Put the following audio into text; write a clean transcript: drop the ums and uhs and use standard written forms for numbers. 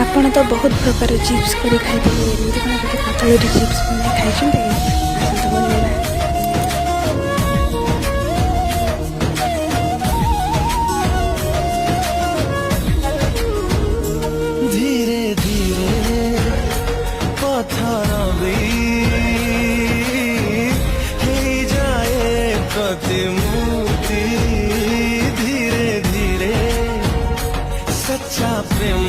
ଆପଣ ତ ବହୁତ ପ୍ରକାର ଚିପ୍ସ କରି ଖାଇପାରିବେ। ଏମିତି କ'ଣ ଗୋଟେ କଦଳୀରେ ଚିପ୍ସ ବନେଇ ଖାଇଛନ୍ତି କି? ଆସନ୍ତୁ ବନେଇବା। ଧୀରେ ଧୀରେ ପଥର ବି ହେଇଯାଏ ପ୍ରତିମୂର୍ତ୍ତି। ଧୀରେ ଧୀରେ ସଚ୍ଚା ପ୍ରେମ